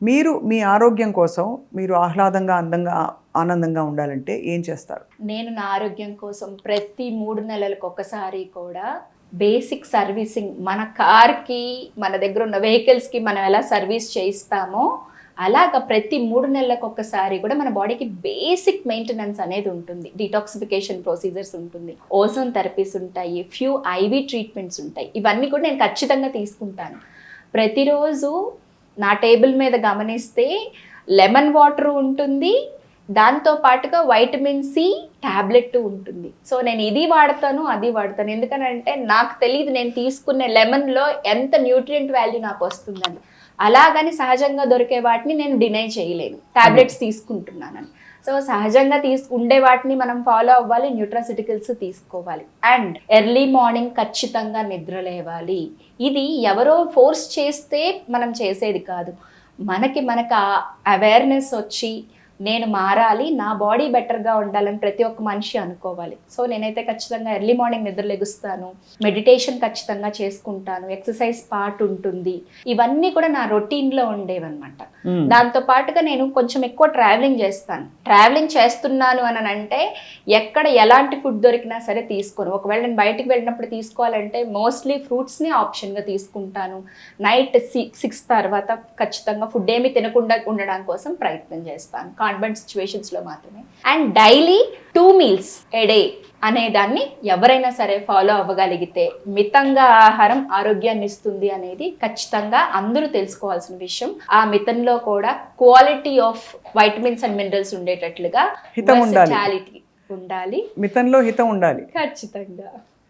మీరు మీ ఆరోగ్యం కోసం మీరు ఆహ్లాదంగా, అందంగా, ఆనందంగా ఉండాలంటే ఏం చేస్తారు? నేను నా ఆరోగ్యం కోసం ప్రతి 3 నెలలకు ఒకసారి కూడా బేసిక్ సర్వీసింగ్, మన కార్కి, మన దగ్గర ఉన్న వెహికల్స్కి మనం ఎలా సర్వీస్ చేయిస్తామో అలాగ ప్రతి 3 నెలలకు ఒకసారి కూడా మన బాడీకి బేసిక్ మెయింటెనెన్స్ అనేది ఉంటుంది. డిటాక్సిఫికేషన్ ప్రొసీజర్స్ ఉంటుంది, ఓజోన్ థెరపీస్ ఉంటాయి, ఫ్యూ ఐవి ట్రీట్మెంట్స్ ఉంటాయి. ఇవన్నీ కూడా నేను ఖచ్చితంగా తీసుకుంటాను. ప్రతిరోజు నా టేబుల్ మీద గమనిస్తే లెమన్ వాటర్ ఉంటుంది, దాంతో పాటుగా వైటమిన్ సి ట్యాబ్లెట్ ఉంటుంది. సో నేను ఇది వాడతాను, అది వాడతాను. ఎందుకనంటే నాకు తెలియదు నేను తీసుకునే లెమన్లో ఎంత న్యూట్రియంట్ వాల్యూ నాకు వస్తుందని. అలాగని సహజంగా దొరికే వాటిని నేను డినై చేయలేను, ట్యాబ్లెట్స్ తీసుకుంటున్నానని. సో సహజంగా ఉండే వాటిని మనం ఫాలో అవ్వాలి, న్యూట్రాసిటికల్స్ తీసుకోవాలి. అండ్ ఎర్లీ మార్నింగ్ ఖచ్చితంగా నిద్ర లేవాలి. ఇది ఎవరో ఫోర్స్ చేస్తే మనం చేసేది కాదు. మనకు అవేర్నెస్ వచ్చి నేను మారాలి, నా బాడీ బెటర్గా ఉండాలని ప్రతి ఒక్క మనిషి అనుకోవాలి. సో నేనైతే ఖచ్చితంగా ఎర్లీ మార్నింగ్ నిద్ర లెగుస్తాను, మెడిటేషన్ ఖచ్చితంగా చేసుకుంటాను, ఎక్సర్సైజ్ పార్ట్ ఉంటుంది. ఇవన్నీ కూడా నా రొటీన్లో ఉండేవన్నమాట. దాంతో పాటుగా నేను కొంచెం ఎక్కువ ట్రావెలింగ్ చేస్తాను. ట్రావెలింగ్ చేస్తున్నాను అని అంటే ఎక్కడ ఎలాంటి ఫుడ్ దొరికినా సరే తీసుకోను. ఒకవేళ నేను బయటికి వెళ్ళినప్పుడు తీసుకోవాలంటే మోస్ట్లీ ఫ్రూట్స్ని ఆప్షన్గా తీసుకుంటాను. నైట్ 6 తర్వాత ఖచ్చితంగా ఫుడ్ ఏమి తినకుండా ఉండడం కోసం ప్రయత్నం చేస్తాను, కాన్వెంట్ సిచ్యువేషన్స్లో మాత్రమే. And daily 2 meals A day అనేదాన్ని ఎవరైనా సరే ఫాలో అవ్వగలిగితే మితంగా ఆహారం ఆరోగ్యాన్ని ఇస్తుంది అనేది ఖచ్చితంగా అందరూ తెలుసుకోవాల్సిన విషయం. ఆ మితంలో కూడా quality of vitamins and minerals ఉండేటట్లుగా హితం ఉండాలి, ఉండాలి. మితంలో హితం ఉండాలి ఖచ్చితంగా.